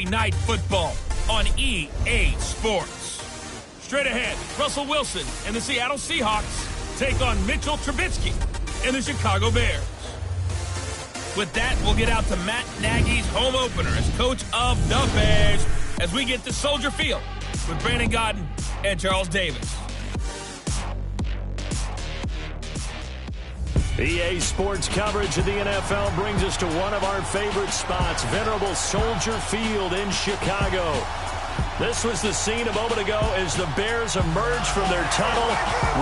Night Football on EA Sports. Straight ahead, Russell Wilson and the Seattle Seahawks take on Mitchell Trubisky and the Chicago Bears. With that, we'll get out to Matt Nagy's home opener as coach of the Bears as we get to Soldier Field with Brandon Godden and Charles Davis. EA Sports coverage of the NFL brings us to one of our favorite spots, venerable Soldier Field in Chicago. This was the scene a moment ago as the Bears emerged from their tunnel.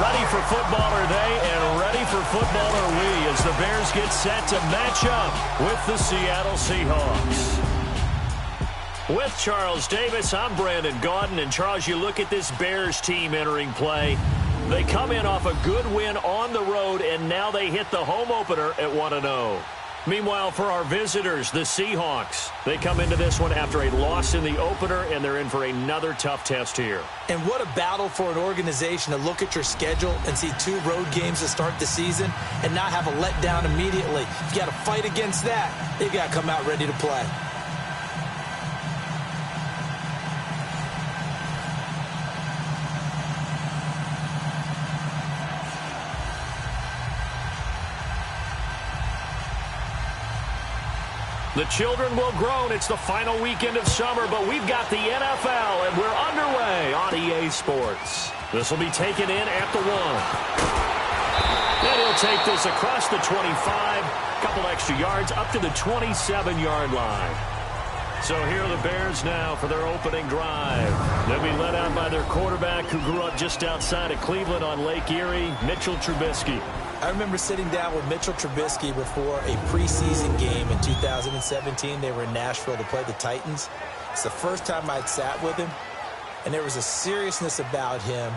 Ready for football are they, and ready for football are we as the Bears get set to match up with the Seattle Seahawks. With Charles Davis, I'm Brandon Gaudin. And Charles, you look at this Bears team entering play. They come in off a good win on the road, and now they hit the home opener at 1-0. Meanwhile, for our visitors, the Seahawks, they come into this one after a loss in the opener, and they're in for another tough test here. And what a battle for an organization to look at your schedule and see 2 road games to start the season and not have a letdown immediately. You got to fight against that. They've got to come out ready to play. The children will groan. It's the final weekend of summer, but we've got the NFL, and we're underway on EA Sports. This will be taken in at the 1. And he'll take this across the 25, couple extra yards, up to the 27-yard line. So here are the Bears now for their opening drive. They'll be led out by their quarterback who grew up just outside of Cleveland on Lake Erie, Mitchell Trubisky. I remember sitting down with Mitchell Trubisky before a preseason game in 2017. They were in Nashville to play the Titans. It's the first time I'd sat with him, and there was a seriousness about him.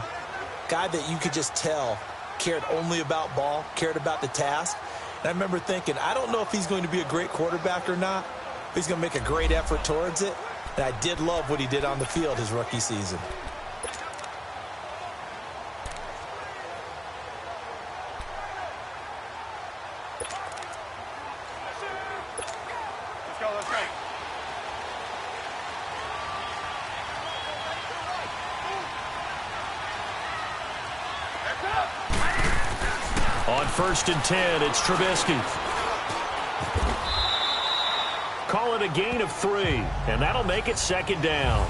Guy that you could just tell cared only about ball, cared about the task. And I remember thinking, I don't know if he's going to be a great quarterback or not, but he's going to make a great effort towards it. And I did love what he did on the field his rookie season. On 1st and 10, it's Trubisky. Call it a gain of 3, and that'll make it 2nd down.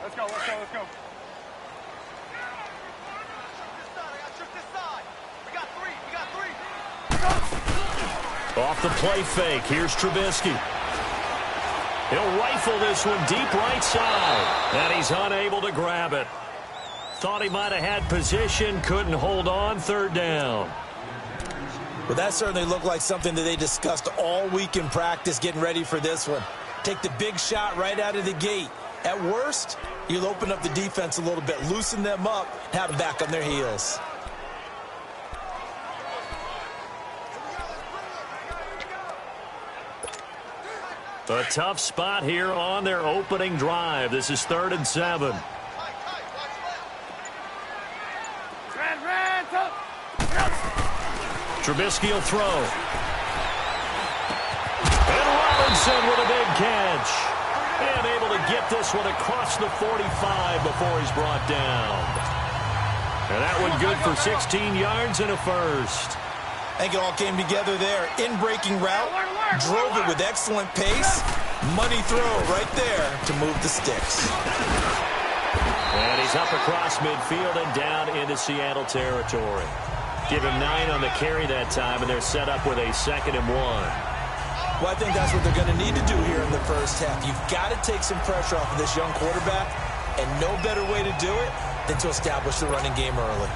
Let's go. Off the play fake, here's Trubisky. He'll rifle this one deep right side, and he's unable to grab it. Thought he might have had position, couldn't hold on, 3rd down. Well, that certainly looked like something that they discussed all week in practice getting ready for this one. Take the big shot right out of the gate. At worst, you'll open up the defense a little bit, loosen them up, have them back on their heels. A tough spot here on their opening drive. This is 3rd and 7. Trubisky will throw. And Robinson with a big catch. And able to get this one across the 45 before he's brought down. And that one good for 16 yards and a first. I think it all came together there. In-breaking route, drove it with excellent pace. Money throw right there to move the sticks. And he's up across midfield and down into Seattle territory. Give him 9 on the carry that time, and they're set up with a 2nd and 1. Well, I think that's what they're going to need to do here in the first half. You've got to take some pressure off of this young quarterback, and no better way to do it than to establish the running game early.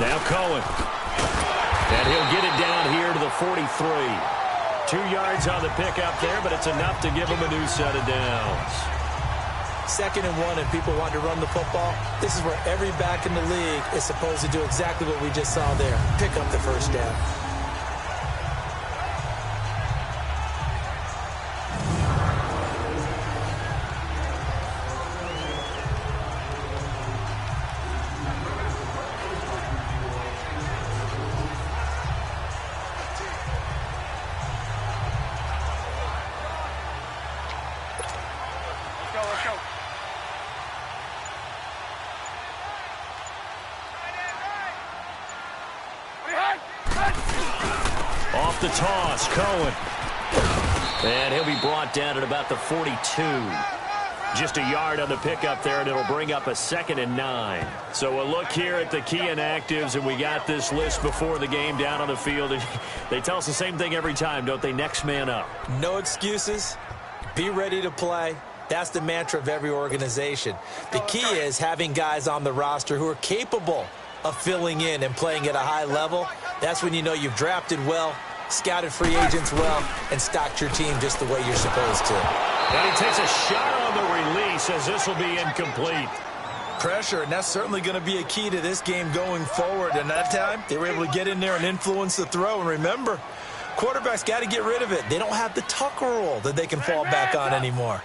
Now Cohen. And he'll get it down here to the 43. 2 yards on the pickup there, but it's enough to give him a new set of downs. 2nd and 1 and people want to run the football. This is where every back in the league is supposed to do exactly what we just saw there. Pick up the first down. Off the toss, Cohen. And he'll be brought down at about the 42. Just a yard on the pickup there, and it'll bring up a 2nd and 9. So a look here at the key inactives, and we got this list before the game down on the field. They tell us the same thing every time, don't they? Next man up. No excuses. Be ready to play. That's the mantra of every organization. The key is having guys on the roster who are capable of filling in and playing at a high level. That's when you know you've drafted well, scouted free agents well, and stocked your team just the way you're supposed to. And he takes a shot on the release as this will be incomplete. Pressure, and that's certainly going to be a key to this game going forward. And that time, they were able to get in there and influence the throw. And remember, quarterbacks got to get rid of it. They don't have the Tucker rule that they can fall back on anymore.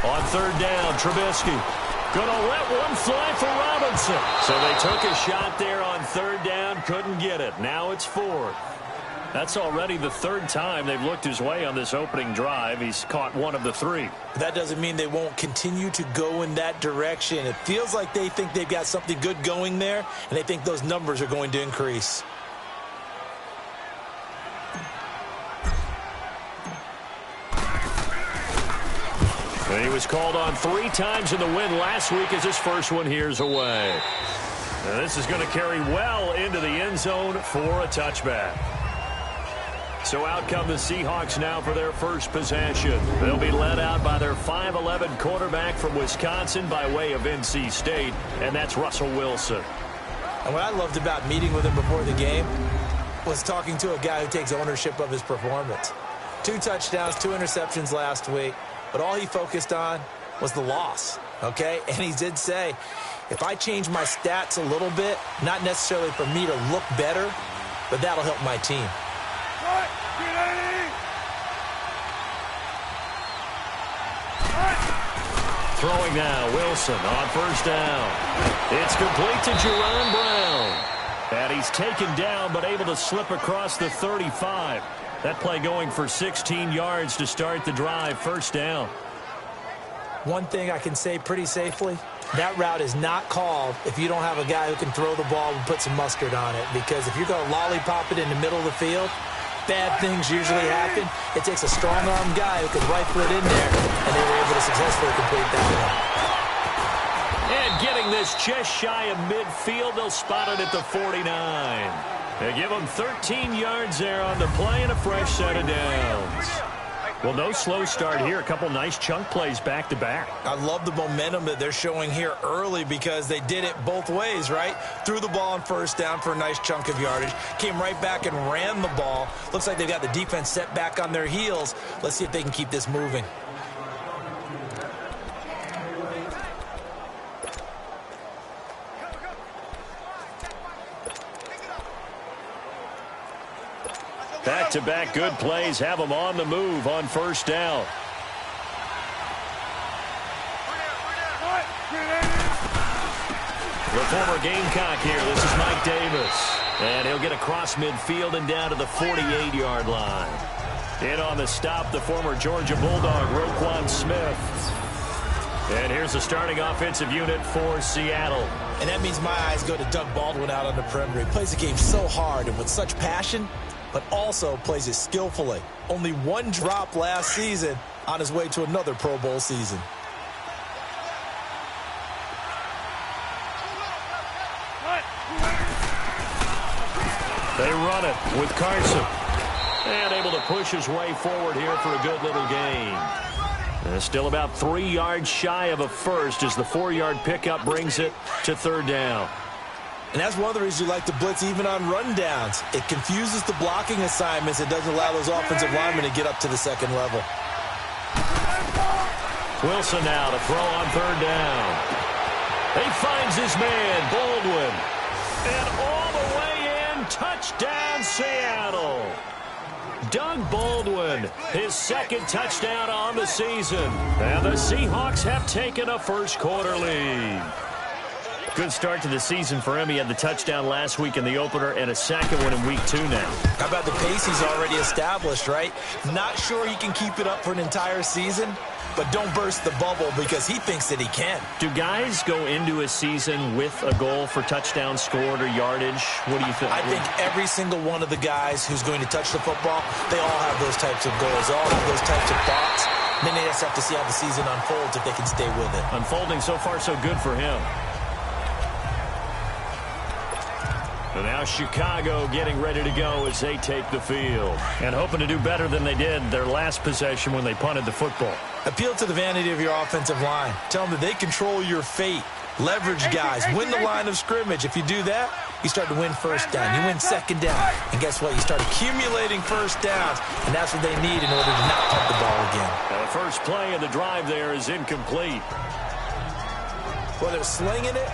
On 3rd down, Trubisky. Gonna let one fly for Robinson. So they took a shot there on 3rd down, couldn't get it. Now it's 4th. That's already the 3rd time they've looked his way on this opening drive. He's caught 1 of the 3. That doesn't mean they won't continue to go in that direction. It feels like they think they've got something good going there, and they think those numbers are going to increase. He was called on 3 times in the win last week as his first one here's away. And this is going to carry well into the end zone for a touchback. So out come the Seahawks now for their first possession. They'll be led out by their 5'11 quarterback from Wisconsin by way of NC State, and that's Russell Wilson. And what I loved about meeting with him before the game was talking to a guy who takes ownership of his performance. 2 touchdowns, 2 interceptions last week. But all he focused on was the loss, okay? And he did say, if I change my stats a little bit, not necessarily for me to look better, but that'll help my team. Throwing now, Wilson on 1st down. It's complete to Jerron Brown. And he's taken down but able to slip across the 35. That play going for 16 yards to start the drive, 1st down. One thing I can say pretty safely, that route is not called if you don't have a guy who can throw the ball and put some mustard on it. Because if you're going to lollipop it in the middle of the field, bad things usually happen. It takes a strong-arm guy who can rifle it in there, and they were able to successfully complete that one. And getting this just shy of midfield, they'll spot it at the 49. They give them 13 yards there on the play and a fresh set of downs. Well, no slow start here. A couple nice chunk plays back-to-back. I love the momentum that they're showing here early because they did it both ways, right? Threw the ball on 1st down for a nice chunk of yardage. Came right back and ran the ball. Looks like they've got the defense set back on their heels. Let's see if they can keep this moving. Back-to-back good plays have them on the move on 1st down. The former Gamecock here. This is Mike Davis. And he'll get across midfield and down to the 48-yard line. In on the stop, the former Georgia Bulldog, Roquan Smith. And here's the starting offensive unit for Seattle. And that means my eyes go to Doug Baldwin out on the perimeter. He plays the game so hard and with such passion, but also plays it skillfully. Only 1 drop last season on his way to another Pro Bowl season. They run it with Carson. And able to push his way forward here for a good little gain. And still about 3 yards shy of a first as the 4-yard pickup brings it to 3rd down. And that's one of the reasons you like to blitz even on rundowns. It confuses the blocking assignments. It doesn't allow those offensive linemen to get up to the 2nd level. Wilson now to throw on 3rd down. He finds his man, Baldwin. And all the way in, touchdown Seattle. Doug Baldwin, his 2nd touchdown on the season. And the Seahawks have taken a 1st quarter lead. Good start to the season for him. He had the touchdown last week in the opener and a 2nd one in week 2 now. How about the pace he's already established, right? Not sure he can keep it up for an entire season, but don't burst the bubble because he thinks that he can. Do guys go into a season with a goal for touchdown scored or yardage? What do you think? I think every single one of the guys who's going to touch the football, they all have those types of goals. They all have those types of thoughts. Then they just have to see how the season unfolds if they can stay with it. Unfolding so far so good for him. And now Chicago getting ready to go as they take the field. And hoping to do better than they did their last possession when they punted the football. Appeal to the vanity of your offensive line. Tell them that they control your fate. Leverage guys. Win the line of scrimmage. If you do that, you start to win first down. You win second down. And guess what? You start accumulating first downs. And that's what they need in order to not punt the ball again. Now the first play of the drive there is incomplete. Well, they're slinging it.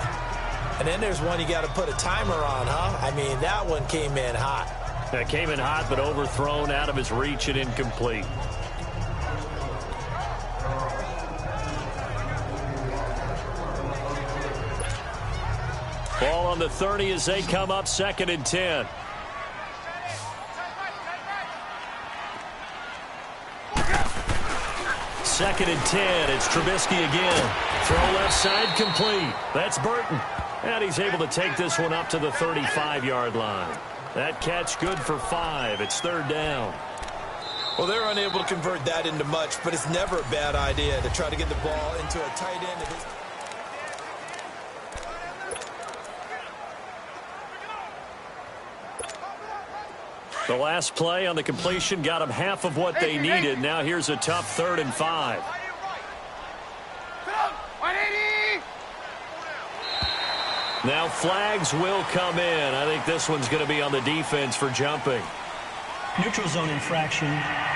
And then there's one you got to put a timer on, huh? I mean, that one came in hot. That came in hot, but overthrown out of his reach and incomplete. Ball on the 30 as they come up 2nd and 10. Second and 10. It's Trubisky again. Throw left side complete. That's Burton. And he's able to take this one up to the 35-yard line. That catch good for 5. It's 3rd down. Well, they're unable to convert that into much, but it's never a bad idea to try to get the ball into a tight end of his. The last play on the completion got them half of what they needed. Now here's a tough 3rd and 5. Now flags will come in. I think this one's going to be on the defense for jumping. Neutral zone infraction,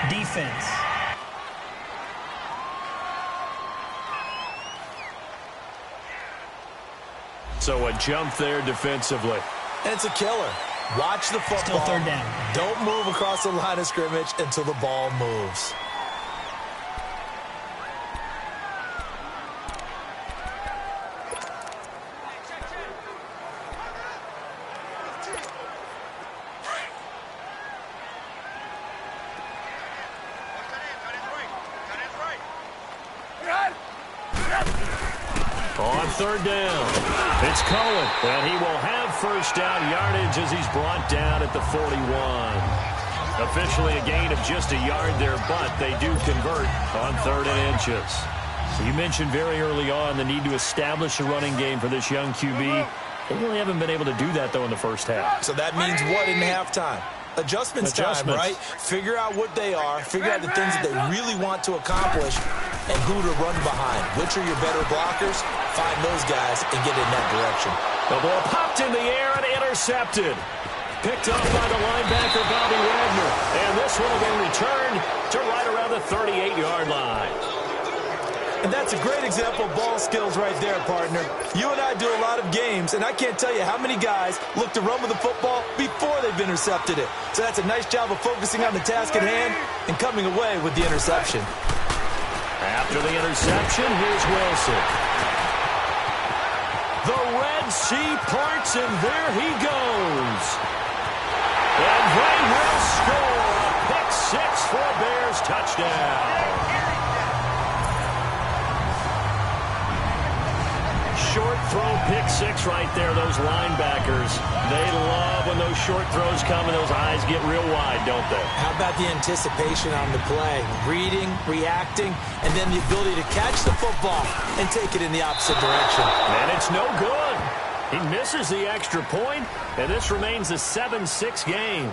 defense. So a jump there defensively. And it's a killer. Watch the football. Still 3rd down. Don't move across the line of scrimmage until the ball moves. On 3rd down, it's Cohen, and he will have first down yardage as he's brought down at the 41. Officially a gain of just a yard there, but they do convert on 3rd and inches. So you mentioned very early on the need to establish a running game for this young QB. They really haven't been able to do that, though, in the first half. So that means what in halftime? Adjustments time, right? Figure out what they are, figure out the things that they really want to accomplish, and who to run behind. Which are your better blockers? Find those guys and get in that direction. The ball popped in the air and intercepted. Picked up by the linebacker, Bobby Wagner. And this one will be returned to right around the 38-yard line. And that's a great example of ball skills right there, partner. You and I do a lot of games, and I can't tell you how many guys look to run with the football before they've intercepted it. So that's a nice job of focusing on the task at hand and coming away with the interception. After the interception, here's Wilson. The Red Sea parts, and there he goes. And they will score a pick six for a Bears touchdown. Short throw pick six right there. Those linebackers, they love when those short throws come and those eyes get real wide, don't they? How about the anticipation on the play? Reading, reacting, and then the ability to catch the football and take it in the opposite direction. And it's no good. He misses the extra point, and this remains a 7-6 game.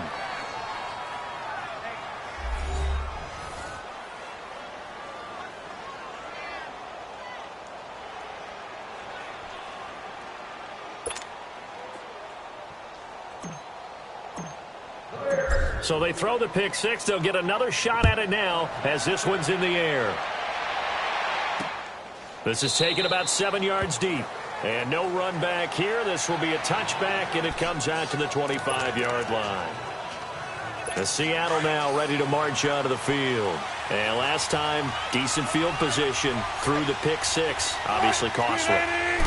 So they throw the pick six. They'll get another shot at it now as this one's in the air. This is taken about 7 yards deep. And no run back here. This will be a touchback, and it comes out to the 25-yard line. The Seattle now ready to march out of the field. And last time, decent field position through the pick six. Obviously costly.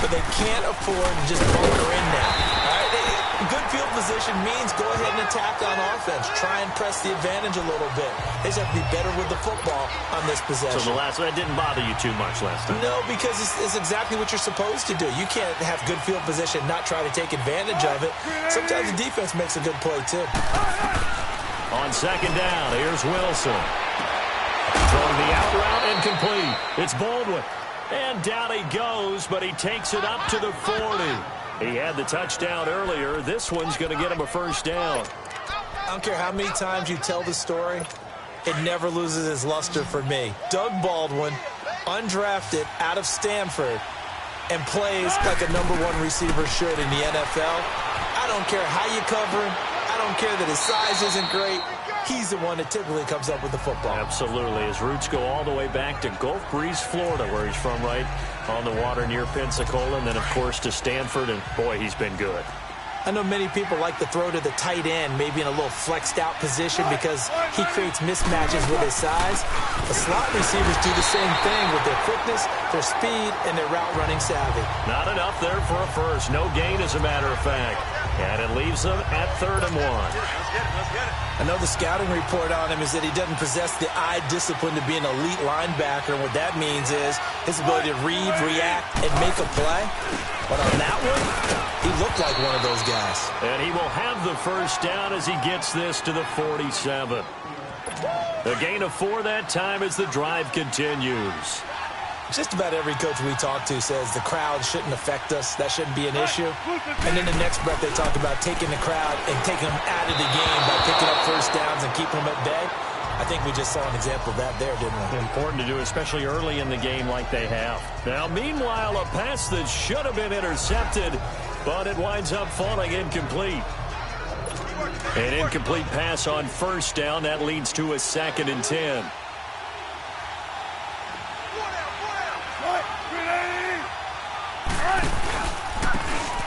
But they can't afford to just bunker in now. All right? Good field field position means go ahead and attack on offense. Try and press the advantage a little bit. They just have to be better with the football on this possession. So that didn't bother you too much last time? No, because it's exactly what you're supposed to do. You can't have good field position, not try to take advantage of it. Sometimes the defense makes a good play, too. On second down, here's Wilson. Throwing the out route incomplete. It's Baldwin. And down he goes, but he takes it up to the 40. He had the touchdown earlier. This one's going to get him a first down. I don't care how many times you tell the story, it never loses its luster for me. Doug Baldwin, undrafted out of Stanford, and plays like a #1 receiver should in the NFL. I don't care how you cover him. I don't care that his size isn't great. He's the one that typically comes up with the football. Absolutely. His roots go all the way back to Gulf Breeze, Florida, where he's from, right on the water near Pensacola, and then, of course, to Stanford, and, boy, he's been good. I know many people like to throw to the tight end, maybe in a little flexed out position because he creates mismatches with his size. The slot receivers do the same thing with their quickness, their speed, and their route running savvy. Not enough there for a first. No gain, as a matter of fact. And it leaves them at 3rd and 1. I know the scouting report on him is that he doesn't possess the eye discipline to be an elite linebacker. And what that means is his ability to read, react, and make a play. But on that one, he looked like one of those guys. And he will have the first down as he gets this to the 47. A gain of 4 that time as the drive continues. Just about every coach we talk to says the crowd shouldn't affect us. That shouldn't be an issue. And in the next breath, they talk about taking the crowd and taking them out of the game by picking up first downs and keeping them at bay. I think we just saw an example of that there, didn't we? Important to do, especially early in the game like they have. Now, meanwhile, a pass that should have been intercepted, but it winds up falling incomplete. An incomplete pass on first down. That leads to a 2nd and 10.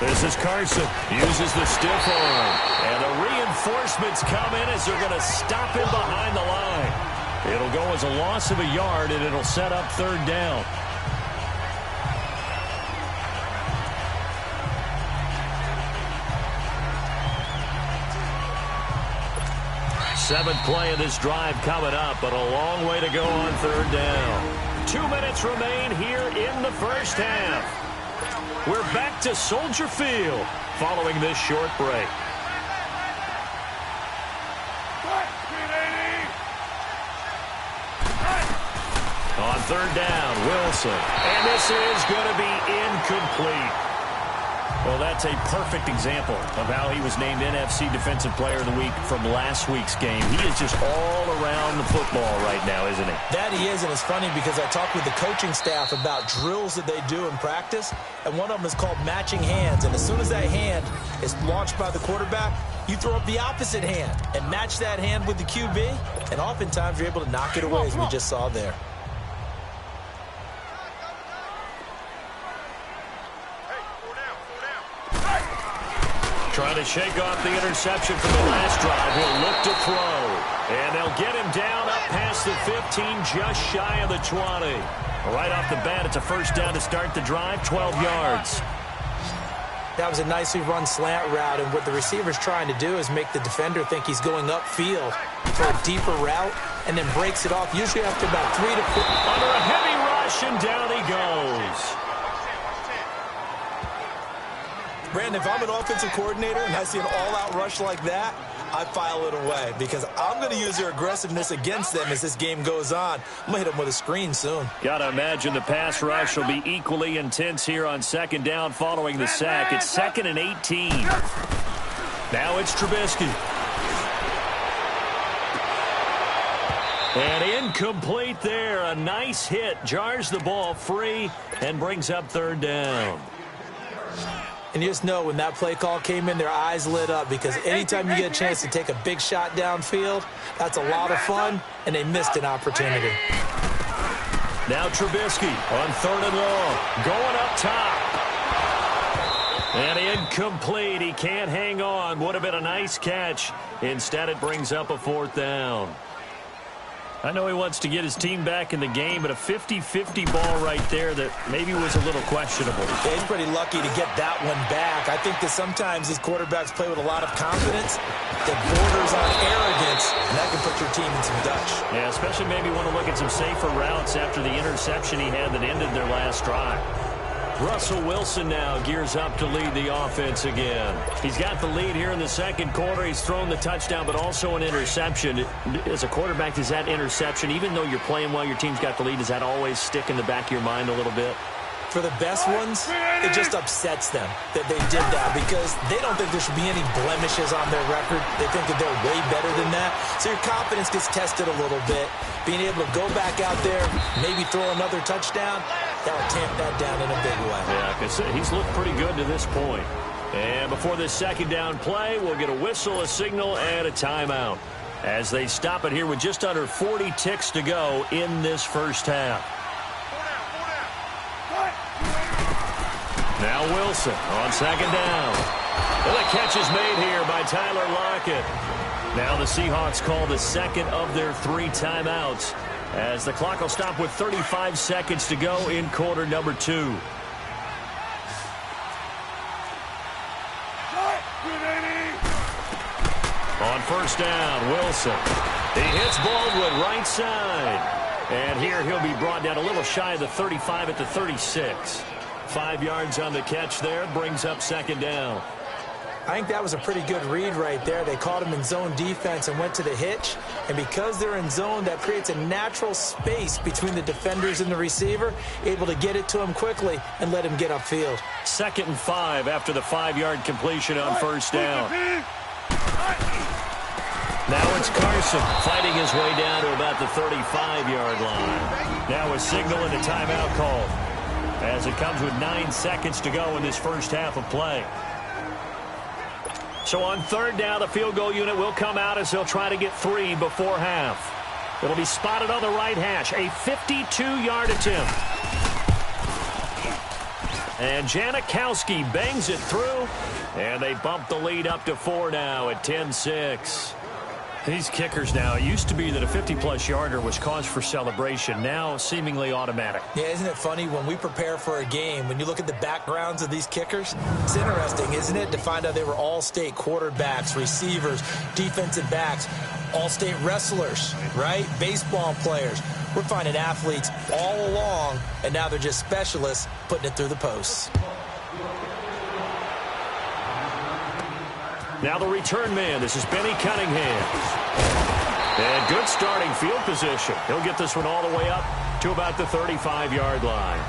This is Carson. Uses the stiff arm. And the reinforcements come in as they're going to stop him behind the line. It'll go as a loss of a yard, and it'll set up 3rd down. Seventh play of this drive coming up, but a long way to go on 3rd down. 2 minutes remain here in the first half. We're back to Soldier Field following this short break. On 3rd down, Wilson. And this is going to be incomplete. Well, that's a perfect example of how he was named NFC Defensive Player of the Week from last week's game. He is just all around the football right now, isn't he? That he is, and it's funny because I talked with the coaching staff about drills that they do in practice, and one of them is called matching hands. And as soon as that hand is launched by the quarterback, you throw up the opposite hand and match that hand with the QB, and oftentimes you're able to knock it away, as we just saw there. Trying to shake off the interception from the last drive. He'll look to throw. And they'll get him down up past the 15, just shy of the 20. Right off the bat, it's a first down to start the drive, 12 yards. That was a nicely run slant route, and what the receiver's trying to do is make the defender think he's going upfield for a deeper route, and then breaks it off, usually after about 3 to 4. Under a heavy rush, and down he goes. Brandon, if I'm an offensive coordinator and I see an all-out rush like that, I file it away because I'm going to use their aggressiveness against them as this game goes on. I'm going to hit them with a screen soon. Got to imagine the pass rush will be equally intense here on 2nd down following the sack. It's 2nd and 18. Now it's Trubisky. And incomplete there. A nice hit. Jars the ball free and brings up 3rd down. And you just know when that play call came in, their eyes lit up because anytime you get a chance to take a big shot downfield, that's a lot of fun, and they missed an opportunity. Now Trubisky on 3rd and long, going up top. And incomplete. He can't hang on. Would have been a nice catch. Instead, it brings up a 4th down. I know he wants to get his team back in the game, but a 50-50 ball right there that maybe was a little questionable. Yeah, he's pretty lucky to get that one back. I think that sometimes these quarterbacks play with a lot of confidence that borders on arrogance, and that can put your team in some Dutch. Yeah, especially maybe want to look at some safer routes after the interception he had that ended their last drive. Russell Wilson now gears up to lead the offense again. He's got the lead here in the second quarter. He's thrown the touchdown, but also an interception. As a quarterback, does that interception, even though you're playing while your team's got the lead, does that always stick in the back of your mind a little bit? For the best ones, it just upsets them that they did that because they don't think there should be any blemishes on their record. They think that they're way better than that. So your confidence gets tested a little bit. Being able to go back out there, maybe throw another touchdown, that'll tamp that down in a big way. Yeah, because he's looked pretty good to this point. And before this second down play, we'll get a whistle, a signal, and a timeout as they stop it here with just under 40 ticks to go in this first half. Now Wilson on second down. And the catch is made here by Tyler Lockett. Now the Seahawks call the second of their 3 timeouts as the clock will stop with 35 seconds to go in quarter number 2. On first down, Wilson. He hits Baldwin right side. And here he'll be brought down a little shy of the 35 at the 36. 5 yards on the catch there, brings up second down. I think that was a pretty good read right there. They caught him in zone defense and went to the hitch. And because they're in zone, that creates a natural space between the defenders and the receiver, able to get it to him quickly and let him get upfield. 2nd and 5 after the 5-yard completion on first down. Now it's Carson fighting his way down to about the 35-yard line. Now a signal and a timeout call, as it comes with 9 seconds to go in this first half of play. So on third down, the field goal unit will come out as they'll try to get 3 before half. It'll be spotted on the right hash, a 52-yard attempt. And Janikowski bangs it through, and they bump the lead up to 4 now at 10-6. These kickers now, it used to be that a 50-plus yarder was cause for celebration. Now seemingly automatic. Yeah, isn't it funny when we prepare for a game, when you look at the backgrounds of these kickers, it's interesting, isn't it, to find out they were all-state quarterbacks, receivers, defensive backs, all-state wrestlers, right? Baseball players. We're finding athletes all along, and now they're just specialists putting it through the posts. Now the return man, this is Benny Cunningham. And good starting field position. He'll get this one all the way up to about the 35-yard line.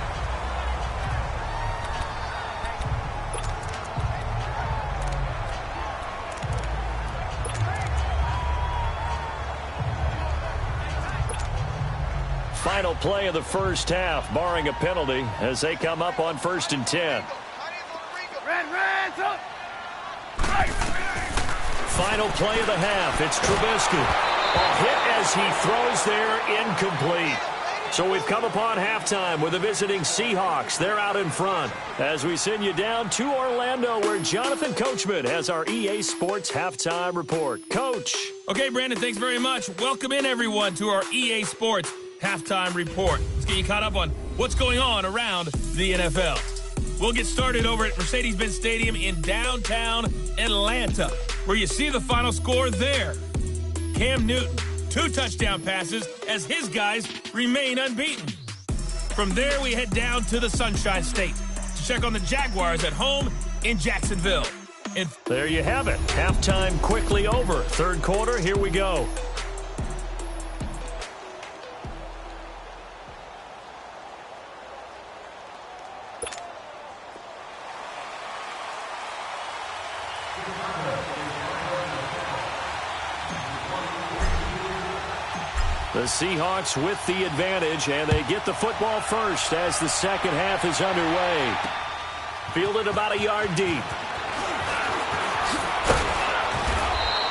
Final play of the first half, barring a penalty, as they come up on 1st and 10. Final play of the half. It's Trubisky. A hit as he throws there, incomplete. So we've come upon halftime with the visiting Seahawks. They're out in front as we send you down to Orlando, where Jonathan Coachman has our EA Sports Halftime Report. Coach. Okay, Brandon, thanks very much. Welcome in, everyone, to our EA Sports Halftime Report. Let's get you caught up on what's going on around the NFL. We'll get started over at Mercedes-Benz Stadium in downtown Atlanta, where you see the final score there. Cam Newton, 2 touchdown passes as his guys remain unbeaten. From there, we head down to the Sunshine State to check on the Jaguars at home in Jacksonville. And there you have it. Halftime quickly over. Third quarter, here we go. The Seahawks with the advantage, and they get the football first as the second half is underway. Fielded about a yard deep.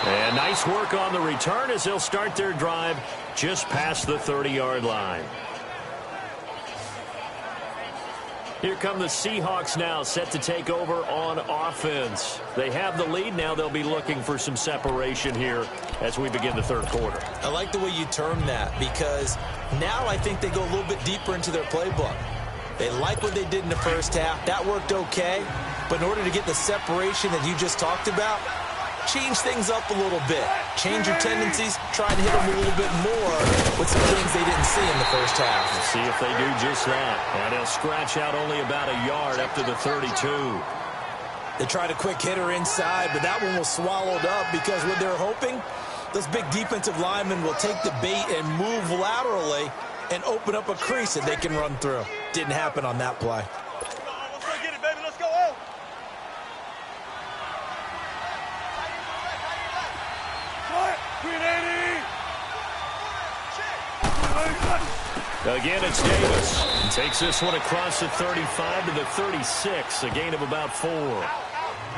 And nice work on the return as they'll start their drive just past the 30-yard line. Here come the Seahawks now, set to take over on offense. They have the lead. Now they'll be looking for some separation here as we begin the third quarter. I like the way you term that, because now I think they go a little bit deeper into their playbook. They like what they did in the first half. That worked okay. But in order to get the separation that you just talked about, change things up a little bit. Change your tendencies. Try and hit them a little bit more with some things they didn't see in the first half. We'll see if they do just that. And they'll scratch out only about a yard up to the 32. They tried a quick hitter inside, but that one was swallowed up because what they're hoping, those big defensive linemen will take the bait and move laterally and open up a crease that they can run through. Didn't happen on that play. Let's go get it, baby. Let's go. Again, it's Davis. He takes this one across the 35 to the 36, a gain of about 4.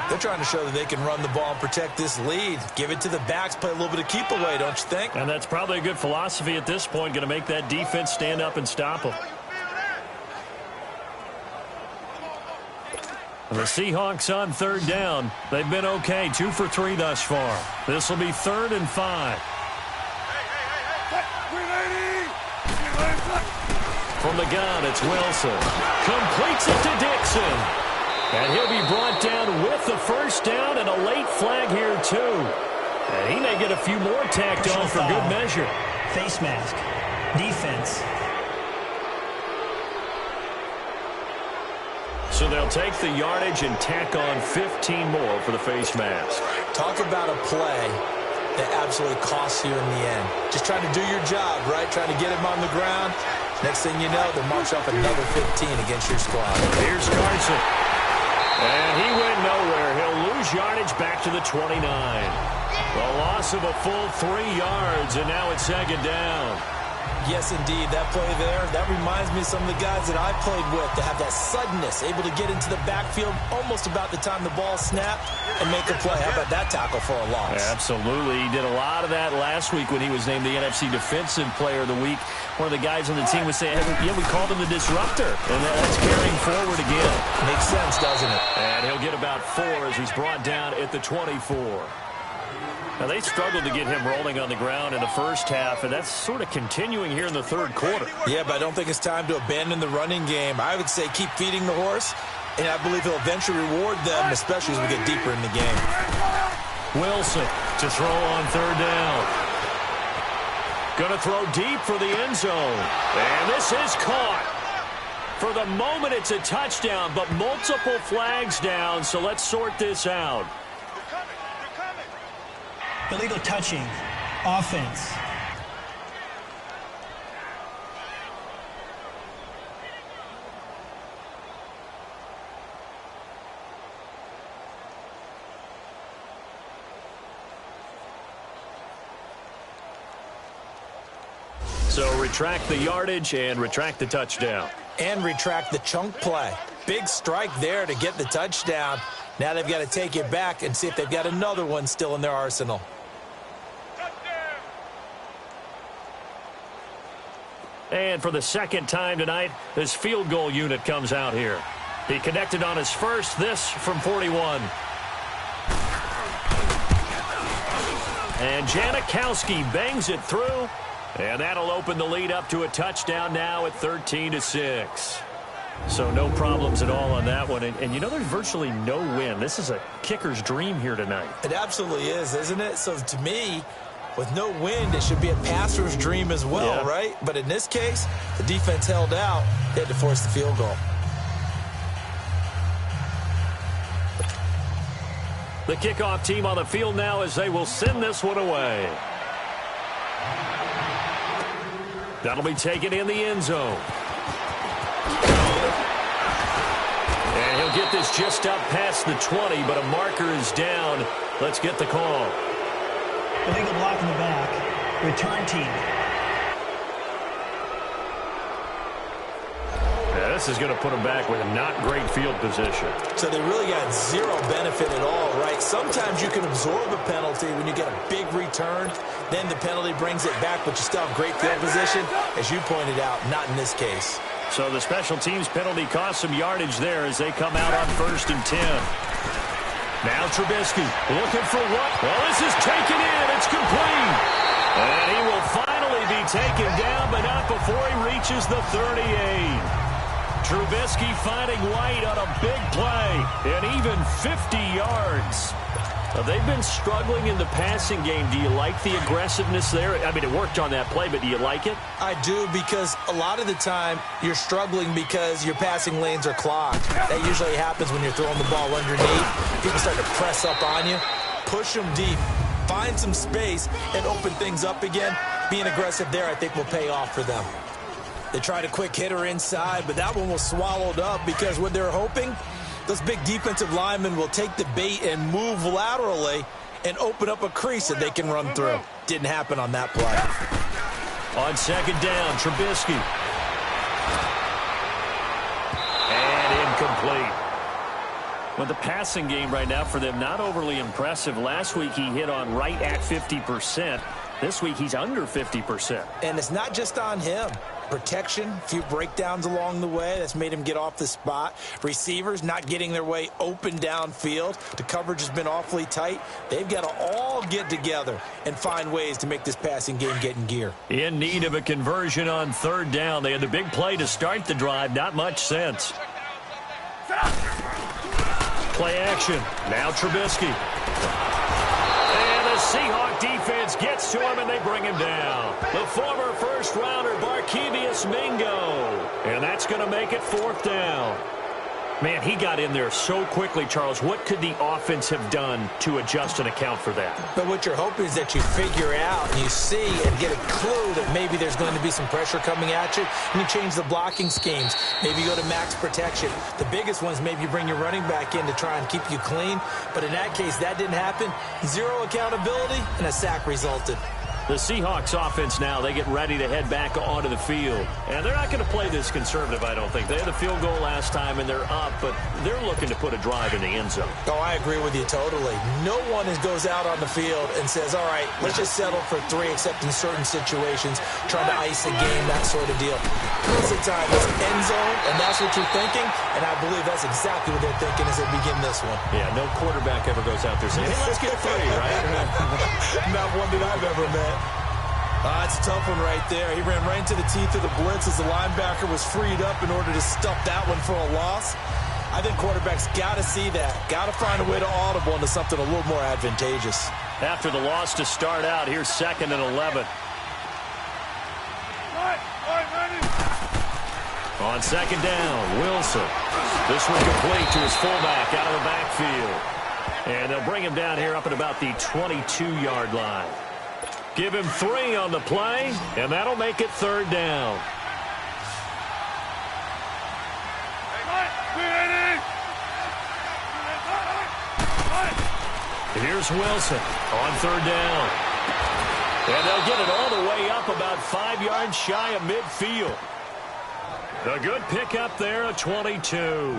They're trying to show that they can run the ball and protect this lead. Give it to the backs, play a little bit of keep away, don't you think? And that's probably a good philosophy at this point, going to make that defense stand up and stop them. The Seahawks on third down. They've been okay, 2 for 3 thus far. This will be 3rd and 5. From the gun, it's Wilson. Completes it to Dixon. And he'll be brought down with the first down and a late flag here, too. And he may get a few more tacked on for good measure. Face mask. Defense. So they'll take the yardage and tack on 15 more for the face mask. Talk about a play that absolutely costs you in the end. Just trying to do your job, right? Trying to get him on the ground. Next thing you know, they'll march off another 15 against your squad. Here's Carson. And he went nowhere. He'll lose yardage back to the 29. The loss of a full 3 yards, and now it's 2nd down. Yes, indeed. That play there, that reminds me of some of the guys that I played with that have that suddenness, able to get into the backfield almost about the time the ball snapped and make a play. How about that tackle for a loss? Absolutely. He did a lot of that last week when he was named the NFC Defensive Player of the Week. One of the guys on the team was saying, hey, yeah, we called him the disruptor. And that's carrying forward again. Makes sense, doesn't it? And he'll get about 4 as he's brought down at the 24. Now, they struggled to get him rolling on the ground in the first half, and that's sort of continuing here in the third quarter. Yeah, but I don't think it's time to abandon the running game. I would say keep feeding the horse, and I believe he'll eventually reward them, especially as we get deeper in the game. Wilson to throw on 3rd down. Going to throw deep for the end zone. And this is caught. For the moment, it's a touchdown, but multiple flags down, so let's sort this out. Illegal touching. Offense. So retract the yardage and retract the touchdown. And retract the chunk play. Big strike there to get the touchdown. Now they've got to take it back and see if they've got another one still in their arsenal. And for the 2nd time tonight, this field goal unit comes out here. He connected on his first, this from 41. And Janikowski bangs it through, and that'll open the lead up to a touchdown now at 13-6. So no problems at all on that one. And you know, there's virtually no win. This is a kicker's dream here tonight. It absolutely is, isn't it? So to me, with no wind, it should be a passer's dream as well, yeah. Right? But in this case, the defense held out. They had to force the field goal. The kickoff team on the field now as they will send this one away. That'll be taken in the end zone. And he'll get this just up past the 20, but a marker is down. Let's get the call. Illegal block in the back. Return team. Yeah, this is going to put them back with a not great field position. So they really got zero benefit at all, right? Sometimes you can absorb a penalty when you get a big return. Then the penalty brings it back, but you still have great field position. As you pointed out, not in this case. So the special teams penalty cost some yardage there as they come out on 1st and 10. Now Trubisky looking for what? Well, this is taken in. It's complete. And he will finally be taken down, but not before he reaches the 38. Trubisky finding White on a big play and even 50 yards. They've been struggling in the passing game. Do you like the aggressiveness there? I mean, it worked on that play, but do you like it? I do, because a lot of the time you're struggling because your passing lanes are clogged. That usually happens when you're throwing the ball underneath. People start to press up on you. Push them deep. Find some space and open things up again. Being aggressive there, I think, will pay off for them. They tried a quick hitter inside, but that one was swallowed up because what they're hoping, those big defensive linemen will take the bait and move laterally and open up a crease that they can run through. Didn't happen on that play. On 2nd down, Trubisky. And incomplete. Well, the passing game right now for them, not overly impressive. Last week he hit on right at 50%. This week he's under 50%. And it's not just on him. Protection, a few breakdowns along the way. That's made him get off the spot. Receivers not getting their way open downfield. The coverage has been awfully tight. They've got to all get together and find ways to make this passing game get in gear. In need of a conversion on 3rd down. They had the big play to start the drive. Not much sense. Play action. Now Trubisky. Seahawk defense gets to him, and they bring him down. The former first-rounder, Barkevious Mingo. And that's going to make it 4th down. Man, he got in there so quickly, Charles. What could the offense have done to adjust and account for that? But what you're hoping is that you figure out and you see and get a clue that maybe there's going to be some pressure coming at you, and you change the blocking schemes. Maybe you go to max protection. The biggest one is maybe you bring your running back in to try and keep you clean. But in that case, that didn't happen. Zero accountability, and a sack resulted. The Seahawks offense now, they get ready to head back onto the field. And they're not going to play this conservative, I don't think. They had the field goal last time, and they're up, but they're looking to put a drive in the end zone. Oh, I agree with you totally. No one goes out on the field and says, all right, let's just settle for 3, except in certain situations, trying to ice a game, that sort of deal. Most of the time, it's end zone, and that's what you're thinking, and I believe that's exactly what they're thinking as they begin this one. Yeah, no quarterback ever goes out there saying, hey, let's get 3, right? Not one that I've ever met. It's a tough one right there. He ran right into the teeth of the blitz as the linebacker was freed up in order to stuff that one for a loss. I think quarterbacks got to see that. Got to find a way to audible into something a little more advantageous. After the loss to start out, here's 2nd and 11. On 2nd down, Wilson. This one complete to his fullback out of the backfield. And they'll bring him down here up at about the 22-yard line. Give him 3 on the play, and that'll make it 3rd down. Here's Wilson on 3rd down. And they'll get it all the way up about 5 yards shy of midfield. A good pickup there at 22.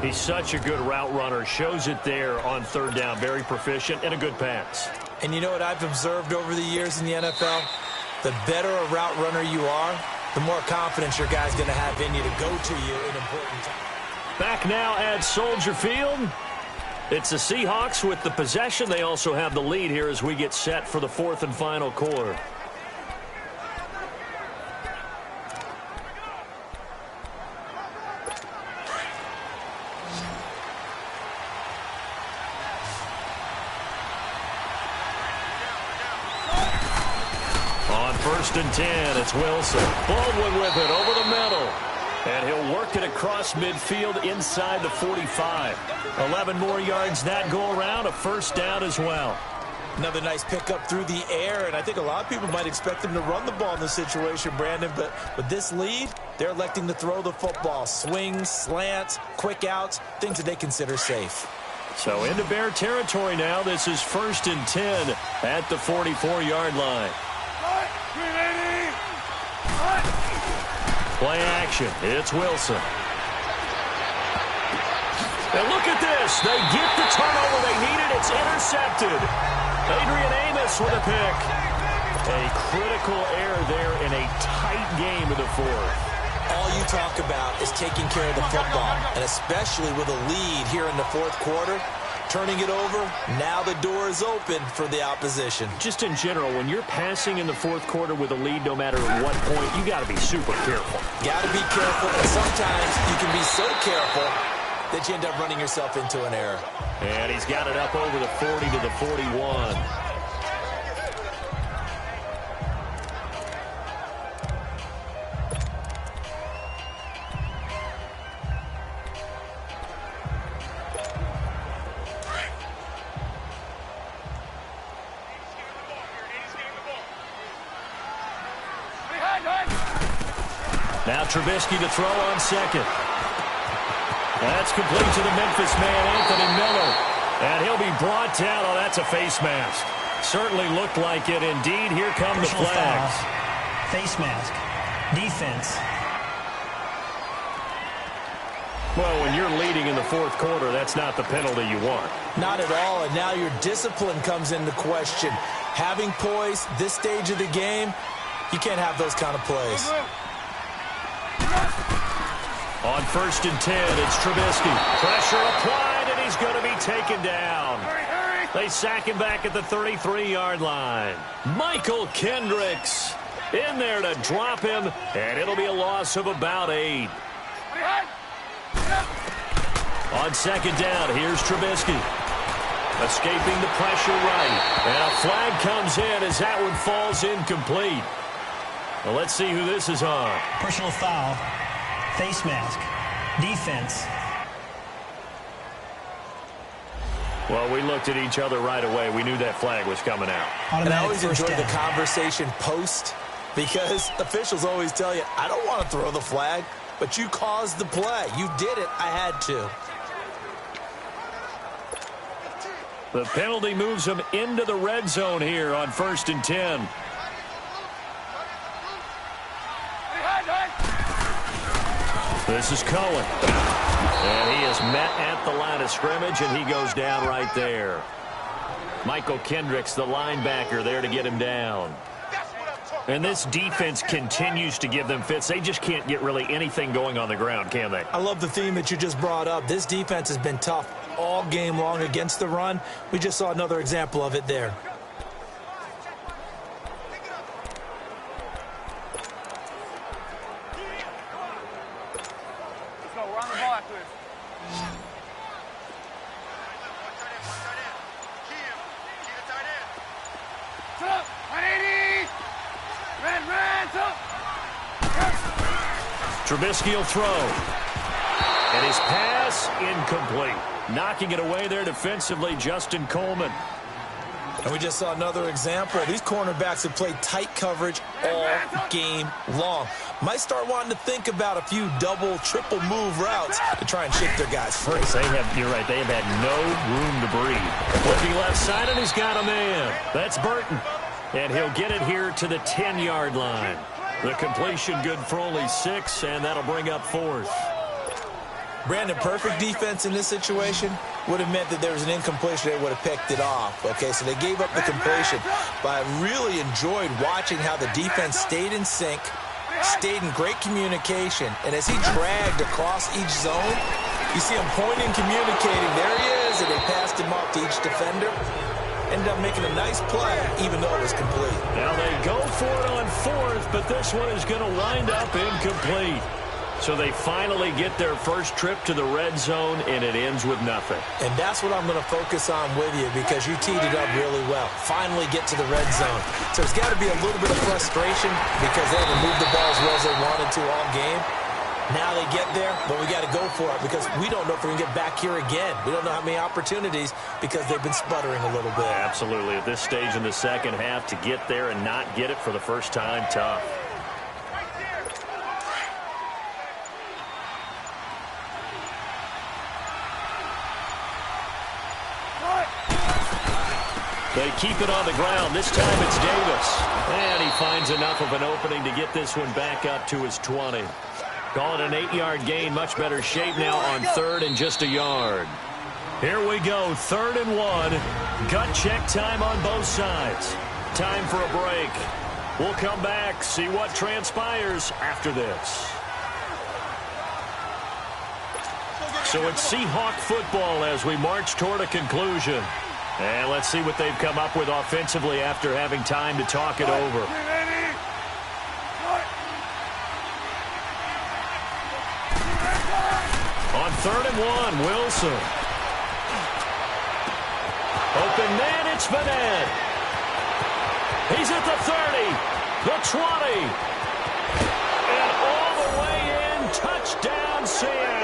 He's such a good route runner. Shows it there on 3rd down. Very proficient and a good pass. And you know what I've observed over the years in the NFL? The better a route runner you are, the more confidence your guy's going to have in you to go to you in important times. Back now at Soldier Field. It's the Seahawks with the possession. They also have the lead here as we get set for the 4th and final quarter. On 1st and 10, it's Wilson. Baldwin with it over the middle. And he'll work it across midfield inside the 45. 11 more yards that go around, a 1st down as well. Another nice pickup through the air, and I think a lot of people might expect them to run the ball in this situation, Brandon, but with this lead, they're electing to throw the football. Swings, slants, quick outs, things that they consider safe. So into Bear territory now. This is 1st and 10 at the 44-yard line. Play action. It's Wilson. And look at this. They get the turnover they needed. It's intercepted. Adrian Amos with a pick. A critical error there in a tight game of the 4th. all you talk about is taking care of the football, and especially with a lead here in the fourth quarter, turning it over, now the door is open for the opposition. Just in general, when you're passing in the fourth quarter with a lead, no matter at what point, you got to be super careful. Got to be careful, and sometimes you can be so careful that you end up running yourself into an error. And he's got it up over the 40 to the 41. Now Trubisky to throw on second. That's complete to the Memphis man, Anthony Miller. And he'll be brought down. Oh, that's a face mask. Certainly looked like it. Indeed, here come the flags. Foul. Face mask. Defense. Well, when you're leading in the fourth quarter, that's not the penalty you want. Not at all, and now your discipline comes into question. Having poise this stage of the game, you can't have those kind of plays. On 1st and 10, it's Trubisky. Pressure applied, and he's going to be taken down. They sack him back at the 33-yard line. Michael Kendricks in there to drop him, and it'll be a loss of about 8. On 2nd down, here's Trubisky. Escaping the pressure right. And a flag comes in as that one falls incomplete. Well, let's see who this is on. Personal foul. Face mask. Defense. Well, we looked at each other right away. We knew that flag was coming out. And I always enjoy the conversation post because officials always tell you, I don't want to throw the flag, but you caused the play. You did it. I had to. The penalty moves them into the red zone here on 1st and 10. This is Cohen. And he is met at the line of scrimmage, and he goes down right there. Michael Kendricks, the linebacker, there to get him down. And this defense continues to give them fits. They just can't get really anything going on the ground, can they? I love the theme that you just brought up. This defense has been tough all game long against the run. We just saw another example of it there. Trubisky will throw. And his pass incomplete. Knocking it away there defensively, Justin Coleman. And we just saw another example. These cornerbacks have played tight coverage all game long. Might start wanting to think about a few double, triple move routes to try and shake their guys free. You're right, they have had no room to breathe. Looking left side, and he's got a man. That's Burton. And he'll get it here to the 10-yard line. The completion good for only 6, and that'll bring up 4th. Brandon, perfect defense in this situation would have meant that there was an incompletion. They would have picked it off. Okay, so they gave up the completion. But I really enjoyed watching how the defense stayed in sync, stayed in great communication. And as he dragged across each zone, you see him pointing, communicating. There he is, and they passed him off to each defender. Ended up making a nice play, even though it was complete. Now they go for it on 4th, but this one is going to wind up incomplete. So they finally get their first trip to the red zone, and it ends with nothing. And that's what I'm going to focus on with you because you teed it up really well. Finally get to the red zone. So there's got to be a little bit of frustration because they haven't moved the ball as well as they wanted to all game. Now they get there, but we got to go for it because we don't know if we're going to get back here again. We don't know how many opportunities because they've been sputtering a little bit. Absolutely. At this stage in the second half, to get there and not get it for the first time, tough. They keep it on the ground. This time it's Davis. And he finds enough of an opening to get this one back up to his 20. Call it an 8-yard gain. Much better shape now on 3rd and just a yard. Here we go. 3rd and 1. Gut check time on both sides. Time for a break. We'll come back, see what transpires after this. So it's Seahawk football as we march toward a conclusion. And let's see what they've come up with offensively after having time to talk it over. On 3rd and 1, Wilson. Open man, it's Vanette. He's at the 30, the 20, and all the way in, touchdown Seattle.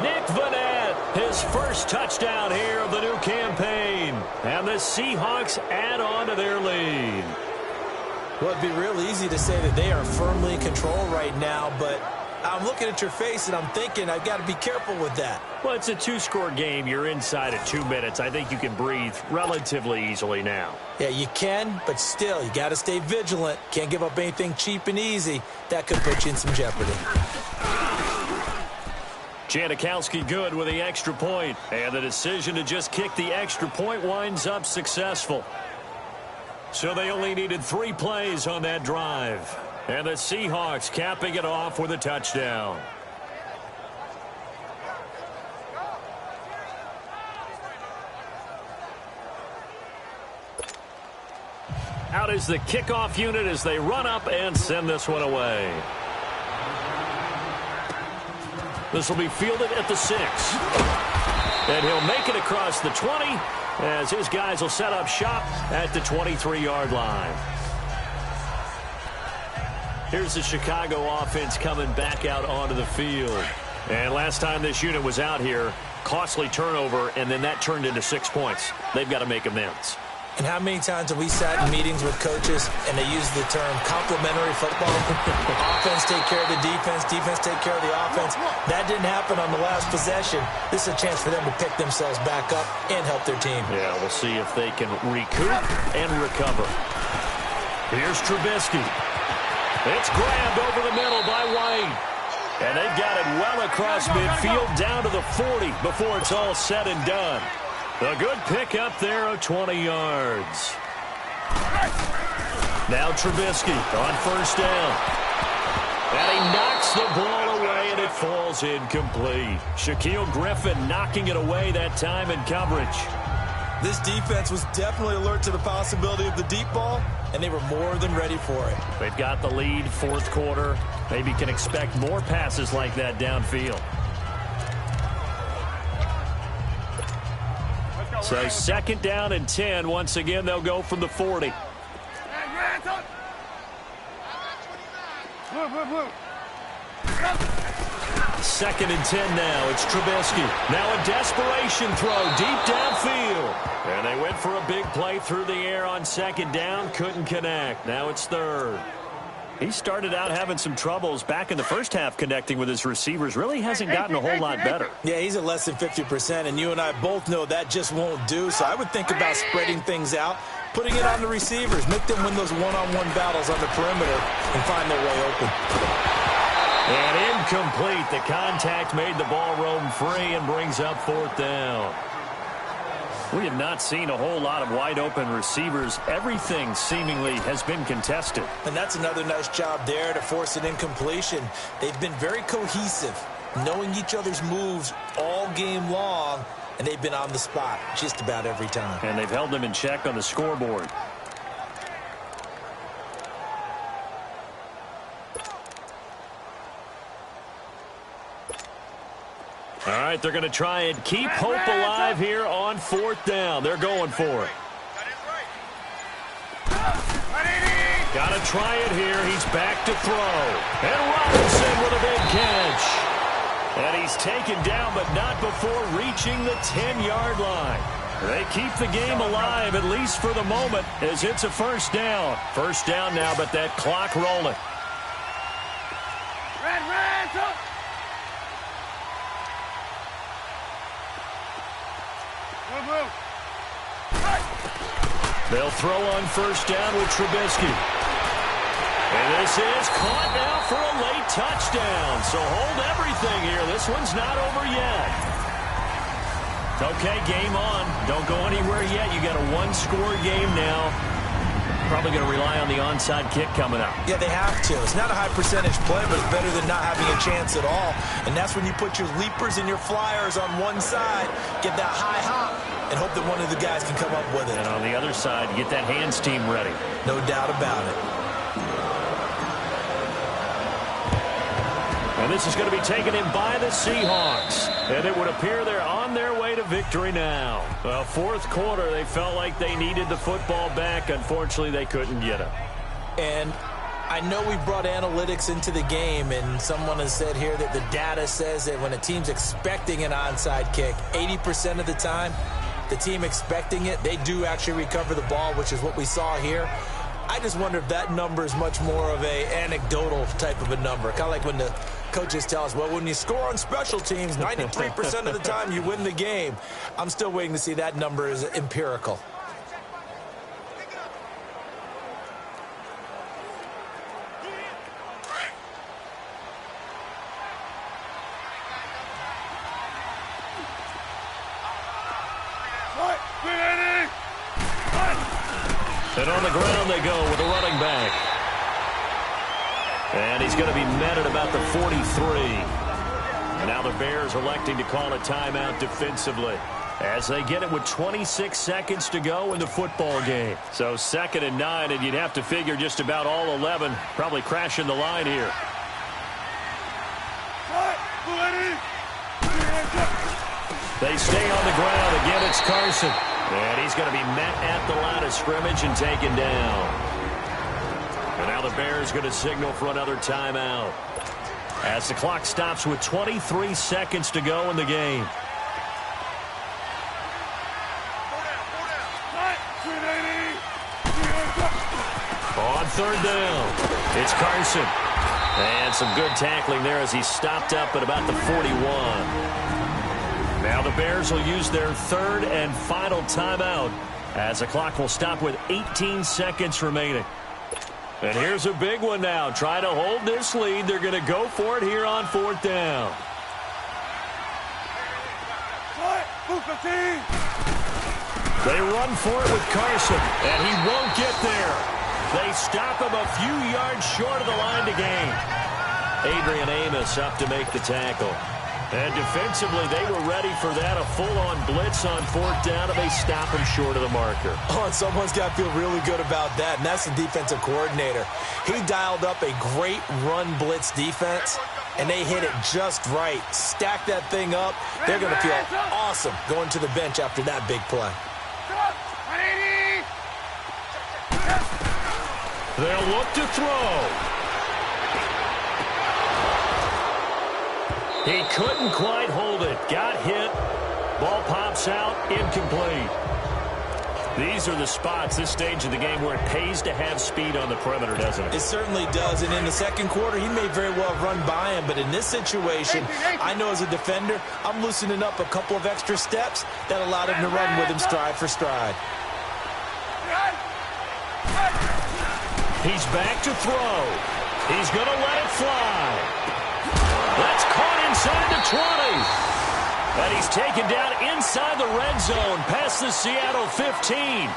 Nick Vanette, his first touchdown here of the new campaign. And the Seahawks add on to their lead. Well, it'd be real easy to say that they are firmly in control right now, but I'm looking at your face and I'm thinking I've got to be careful with that. Well, it's a 2-score game. You're inside at 2 minutes. I think you can breathe relatively easily now. Yeah, you can, but still, you got to stay vigilant. Can't give up anything cheap and easy. That could put you in some jeopardy. Janikowski good with the extra point, and the decision to just kick the extra point winds up successful. So they only needed 3 plays on that drive. And the Seahawks capping it off with a touchdown. Out is the kickoff unit as they run up and send this one away. This will be fielded at the 6. And he'll make it across the 20 as his guys will set up shop at the 23-yard line. Here's the Chicago offense coming back out onto the field. And last time this unit was out here, costly turnover, and then that turned into 6 points. They've got to make amends. And how many times have we sat in meetings with coaches and they use the term complementary football? Offense take care of the defense, defense take care of the offense. That didn't happen on the last possession. This is a chance for them to pick themselves back up and help their team. Yeah, we'll see if they can recoup and recover. Here's Trubisky. It's grabbed over the middle by White. And they've got it well across midfield down to the 40 before it's all said and done. A good pick up there of 20 yards. Now Trubisky on 1st down. And he knocks the ball away and it falls incomplete. Shaquille Griffin knocking it away that time in coverage. This defense was definitely alert to the possibility of the deep ball, and they were more than ready for it. They've got the lead, 4th quarter. Maybe can expect more passes like that downfield. So 2nd down and 10. Once again, they'll go from the 40. Second and 10 now. It's Trubisky. Now a desperation throw deep downfield. And they went for a big play through the air on 2nd down. Couldn't connect. Now it's 3rd. He started out having some troubles back in the first half connecting with his receivers. Really hasn't gotten a whole lot better. Yeah, he's at less than 50%, and you and I both know that just won't do. So I would think about spreading things out, putting it on the receivers, make them win those one-on-one battles on the perimeter and find their way open. And incomplete. The contact made the ball roam free and brings up 4th down. We have not seen a whole lot of wide-open receivers. Everything seemingly has been contested. And that's another nice job there to force an incompletion. They've been very cohesive, knowing each other's moves all game long, and they've been on the spot just about every time. And they've held them in check on the scoreboard. All right, they're going to try and keep hope alive here on 4th down. They're going for it. Got to try it here. He's back to throw. And Robinson with a big catch. And he's taken down, but not before reaching the 10-yard line. They keep the game alive, at least for the moment, as it's a 1st down. 1st down now, but that clock rolling. They'll throw on 1st down with Trubisky. And this is caught now for a late touchdown. So hold everything here. This one's not over yet. Okay, game on. Don't go anywhere yet. You got a 1-score game now. Probably going to rely on the onside kick coming up. Yeah, they have to. It's not a high percentage play, but it's better than not having a chance at all. And that's when you put your leapers and your flyers on one side, get that high hop, and hope that one of the guys can come up with it. And on the other side, get that hands team ready. No doubt about it. And this is going to be taken in by the Seahawks. And it would appear they're on their way to victory now. Well, fourth quarter, they felt like they needed the football back. Unfortunately, they couldn't get it. And I know we brought analytics into the game, and someone has said here that the data says that when a team's expecting an onside kick, 80% of the time, the team expecting it, they do actually recover the ball, which is what we saw here. I just wonder if that number is much more of a anecdotal type of a number. Kind of like when the coaches tell us, well, when you score on special teams, 93% of the time you win the game. I'm still waiting to see that number is empirical. And on the ground they go with a running back. And he's going to be met at about the 43. And now the Bears electing to call a timeout defensively as they get it with 26 seconds to go in the football game. So 2nd and 9, and you'd have to figure just about all 11 probably crashing the line here. They stay on the ground. Again, it's Carson. And he's going to be met at the line of scrimmage and taken down. And now the Bears going to signal for another timeout as the clock stops with 23 seconds to go in the game. On 3rd down, it's Carson. And some good tackling there as he stopped up at about the 41. Now the Bears will use their 3rd and final timeout as the clock will stop with 18 seconds remaining. And here's a big one now. Trying to hold this lead. They're going to go for it here on 4th down. They run for it with Carson, and he won't get there. They stop him a few yards short of the line to gain. Adrian Amos up to make the tackle. And defensively, they were ready for that, a full-on blitz on 4th down, and they stop him short of the marker. Oh, and someone's got to feel really good about that, and that's the defensive coordinator. He dialed up a great run blitz defense, and they hit it just right. Stack that thing up. They're going to feel awesome going to the bench after that big play. They'll look to throw. He couldn't quite hold it. Got hit. Ball pops out. Incomplete. These are the spots, this stage of the game, where it pays to have speed on the perimeter, doesn't it? It certainly does. And in the 2nd quarter, he may very well run by him. But in this situation, I know as a defender, I'm loosening up a couple of extra steps that allowed him to run with him stride for stride. He's back to throw. He's going to let it fly. That's caught inside the 20. And he's taken down inside the red zone past the Seattle 15.